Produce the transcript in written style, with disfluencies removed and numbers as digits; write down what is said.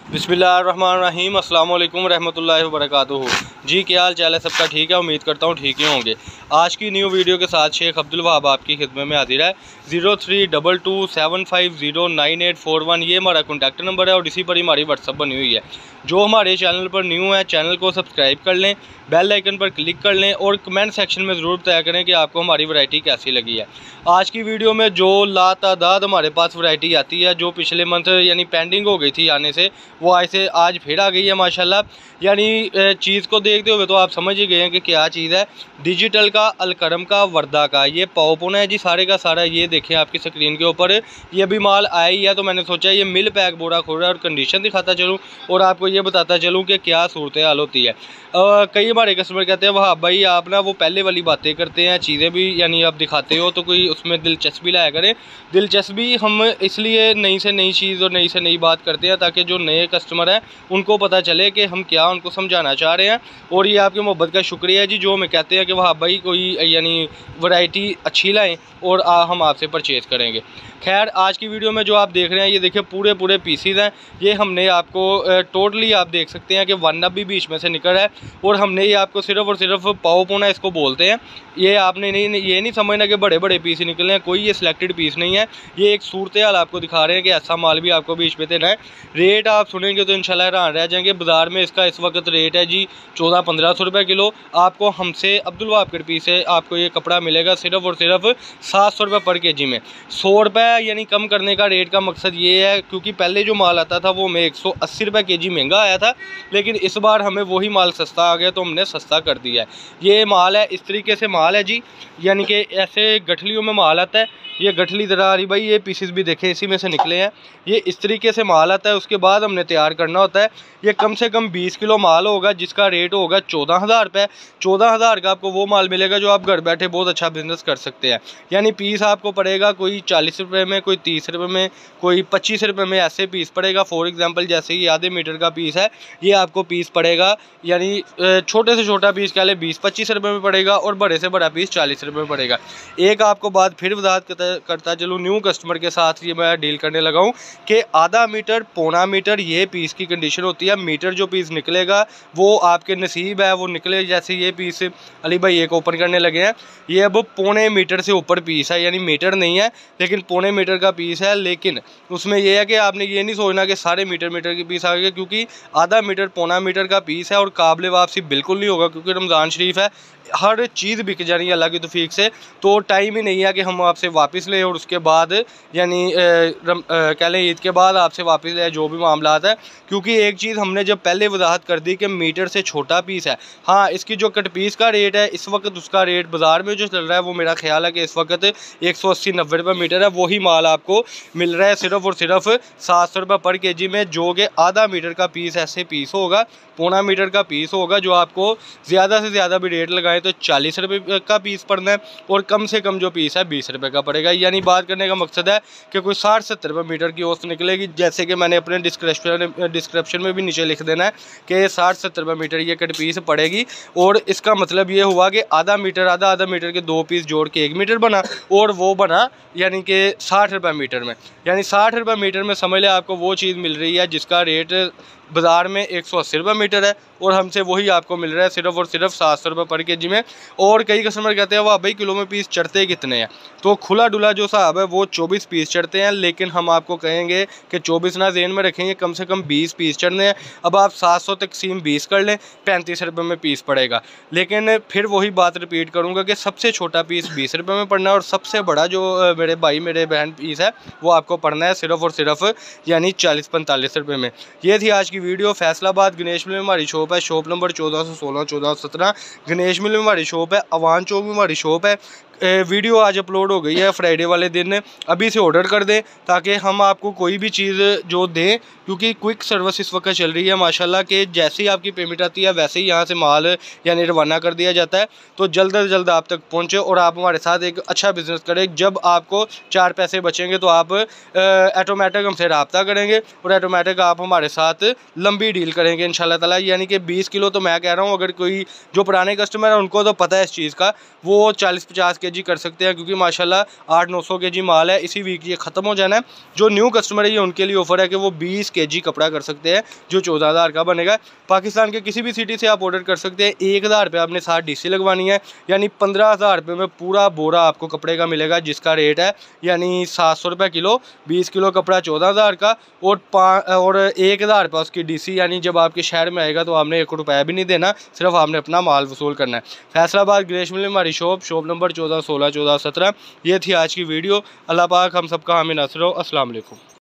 बिस्मिल्लाहिर्रहमानिर्रहीम, अस्सलाम वालेकुम रहमतुल्लाहि व बरकातुहू। जी क्या हाल चाल है सबका? ठीक है, उम्मीद करता हूँ ठीक ही होंगे। आज की न्यू वीडियो के साथ शेख अब्दुल वहाब आपकी खिदमत में हाजिर है। 032275098841 ये हमारा कॉन्टैक्ट नंबर है और इसी पर ही हमारी व्हाट्सअप बनी हुई है। जो हमारे चैनल पर न्यू है चैनल को सब्सक्राइब कर लें, बेल आइकन पर क्लिक कर लें और कमेंट सेक्शन में ज़रूर बताया करें कि आपको हमारी वैरायटी कैसी लगी है। आज की वीडियो में जो लातादाद हमारे पास वैरायटी आती है, जो पिछले मंथ यानी पेंडिंग हो गई थी आने से, वो ऐसे आज फिर आ गई है माशाल्लाह। यानी चीज़ को देखते हुए तो आप समझ ही गए हैं कि क्या चीज़ है। डिजिटल का, अलकरम का, वर्दा का ये पावपुन है जी सारे का सारा। ये देखें आपकी स्क्रीन के ऊपर, ये भी माल आया ही है। तो मैंने सोचा ये मिल पैक बोरा खोल रहा है और कंडीशन दिखाता चलूँ और आपको ये बताता चलूँ कि क्या सूरत हाल होती है। कई हमारे कस्टमर कहते हैं वहाँ भाई आप ना वो पहले वाली बातें करते हैं, चीज़ें भी यानी आप दिखाते हो तो कोई उसमें दिलचस्पी लाया करें। दिलचस्पी हम इसलिए नई से नई चीज़ और नई से नई बात करते हैं ताकि जो नए कस्टमर हैं उनको पता चले कि हम क्या उनको समझाना चाह रहे हैं। और ये आपकी मोहब्बत का शुक्रिया है जी, जो हमें कहते हैं कि वहाँ भाई कोई यानी वैरायटी अच्छी लाएँ और हम आपसे परचेज़ करेंगे। खैर आज की वीडियो में जो आप देख रहे हैं ये देखिए पूरे पीसीज हैं। ये हमने आपको टोटली आप देख सकते हैं कि 1 नब भी बीच में से निकल है और हमने ये आपको सिर्फ और सिर्फ पावपुना इसको बोलते हैं। ये आपने ये नहीं समझना कि बड़े बड़े पीस निकले हैं, कोई ये सिलेक्टेड पीस नहीं है। ये एक सूरत हाल आपको दिखा रहे हैं कि ऐसा माल भी आपको बीच में देना है। रेट आप सुनेंगे तो इंशाल्लाह हैरान रह जाएंगे। बाज़ार में इसका इस वक्त रेट है जी 1400-1500 रुपये किलो। आपको हमसे अब्दुल वहाब के पीस से आपको ये कपड़ा मिलेगा सिर्फ और सिर्फ 700 रुपये पर केजी में। 100 रुपये यानी कम करने का रेट का मकसद ये है क्योंकि पहले जो माल आता था वो हमें 180 रुपये केजी महंगा आया था, लेकिन इस बार हमें वही माल सस्ता आ गया तो हमने सस्ता कर दिया है। ये माल है, इस तरीके से माल है जी, यानी कि ऐसे गठलियों में माल आता है। ये गठली ज़रा आ रही भाई, ये पीसेस भी देखें इसी में से निकले हैं। ये इस तरीके से माल आता है, उसके बाद हमने तैयार करना होता है। ये कम से कम 20 किलो माल होगा जिसका रेट होगा 14,000 रुपये। 14,000 का आपको वो माल मिलेगा जो आप घर बैठे बहुत अच्छा बिजनेस कर सकते हैं। यानी पीस आपको पड़ेगा कोई 40 रुपये में, कोई 30 रुपये में, कोई 25 रुपये में, ऐसे पीस पड़ेगा। फॉर एग्जांपल जैसे ये आधे मीटर का पीस है, ये आपको पीस पड़ेगा यानी छोटे से छोटा पीस कह ले 20-25 रुपये में पड़ेगा और बड़े से बड़ा पीस 40 रुपये में पड़ेगा। एक आपको बात फिर वजाहत करता चलूँ, न्यू कस्टमर के साथ ये मैं डील करने लगा हूँ कि आधा मीटर, पौना मीटर ये पीस की कंडीशन होती है। मीटर जो पीस निकलेगा वो आपके नसीब है वो निकले। जैसे ये पीस अली भाई एक ओपन करने लगे हैं, ये अब पौने मीटर से ऊपर पीस है, यानी मीटर नहीं है लेकिन पौने मीटर का पीस है। लेकिन उसमें यह है कि आपने ये नहीं सोचना कि सारे मीटर के पीस आ गए, क्योंकि आधा मीटर, पौना मीटर का पीस है और काबिल वापसी बिल्कुल नहीं होगा क्योंकि रमज़ान शरीफ है। हर चीज़ बिक जानी है अल्लाह की तौफीक से, तो टाइम ही नहीं है कि हम आपसे वापस लें और उसके बाद यानी कह लें ईद के बाद आपसे वापस लें जो भी मामला है। क्योंकि एक चीज़ हमने जब पहले वजाहत कर दी कि मीटर से छोटा पीस है। हाँ, इसकी जो कट पीस का रेट है इस वक्त, उसका रेट बाज़ार में जो चल रहा है वो मेरा ख्याल है कि इस वक्त 180-90 रुपये मीटर है। वही माल आपको मिल रहा है सिर्फ और सिर्फ 700 रुपये पर केजी में, जो कि आधा मीटर का पीस ऐसे पीस होगा, पौना मीटर का पीस होगा। जो आपको ज़्यादा से ज़्यादा भी रेट लगाएं तो 40 रुपये का पीस पड़ना है और कम से कम जो पीस है 20 रुपये का पड़ेगा। यानी बात करने का मकसद है कि कोई 60-70 रुपये मीटर की औसत निकलेगी। जैसे कि मैंने अपने डिस्क्रिप्शन में भी नीचे लिख देना है कि 60-70 रुपये मीटर ये कट पीस पड़ेगी। और इसका मतलब ये हुआ कि आधा मीटर के 2 पीस जोड़ के 1 मीटर बना और वो बना यानी कि 60 रुपये मीटर में। यानी 60 रुपये मीटर में समझ लें आपको वो चीज़ मिल रही है जिसका रेट बाज़ार में 180 रुपये मीटर है और हमसे वही आपको मिल रहा है सिर्फ और सिर्फ 700 रुपये पर केजी में। और कई कस्टमर कहते हैं वाह भाई किलो में पीस चढ़ते कितने हैं, तो खुला डुला जो साहब है वो 24 पीस चढ़ते हैं। लेकिन हम आपको कहेंगे कि 24 ना ज़हन में रखेंगे, कम से कम 20 पीस चढ़ने हैं। अब आप 700 तकसीम 20 कर लें, 35 रुपये में पीस पड़ेगा। लेकिन फिर वही बात रिपीट करूँगा कि सबसे छोटा पीस 20 रुपये में पड़ना है और सबसे बड़ा जो मेरे भाई मेरे बहन पीस है वो आपको पड़ना है सिर्फ और सिर्फ यानी 40-45 रुपये में। ये थी आज की वीडियो। फैसलाबाद गणेश मिल में हमारी शॉप है, शॉप नंबर 1416, 1417 गणेश मिल में हमारी शॉप है। अवान चौक में हमारी शॉप है। वीडियो आज अपलोड हो गई है फ्राइडे वाले दिन, अभी से ऑर्डर कर दें ताकि हम आपको कोई भी चीज़ जो दें, क्योंकि क्विक सर्विस इस वक्त चल रही है माशाल्लाह के जैसे ही आपकी पेमेंट आती है वैसे ही यहाँ से माल यानी रवाना कर दिया जाता है। तो जल्द से जल्द आप तक पहुँचे और आप हमारे साथ एक अच्छा बिज़नेस करें। जब आपको 4 पैसे बचेंगे तो आप ऑटोमेटिक हमसे रब्ता करेंगे और ऑटोमेटिक आप हमारे साथ लंबी डील करेंगे इंशाल्लाह ताला। यानी कि 20 किलो तो मैं कह रहा हूँ, अगर कोई जो पुराने कस्टमर है उनको तो पता है इस चीज़ का, वो 40-50 kg कर सकते हैं, क्योंकि माशाल्लाह 800-900 kg माल है, इसी वीक ये ख़त्म हो जाना है। जो न्यू कस्टमर है ये उनके लिए ऑफ़र है कि वो 20 kg कपड़ा कर सकते हैं, जो 14,000 का बनेगा। पाकिस्तान के किसी भी सिटी से आप ऑर्डर कर सकते हैं। 1,000 रुपये आपने साथ DC लगवानी है, यानी 15,000 रुपये में पूरा बोरा आपको कपड़े का मिलेगा, जिसका रेट है यानी 700 रुपये किलो। 20 किलो कपड़ा 14,000 का और 1,000 रुपये उसकी DC, यानी जब आपके शहर में आएगा तो आपने 1 रुपया भी नहीं देना, सिर्फ आपने अपना माल वसूल करना है। फैसलाबाद ग्रेश मिल में हमारी शॉप नंबर 14, 16, 14, 17। ये थी आज की वीडियो। अल्लाह पाक हम सबका हामी नासिर हो। अस्सलाम वालेकुम।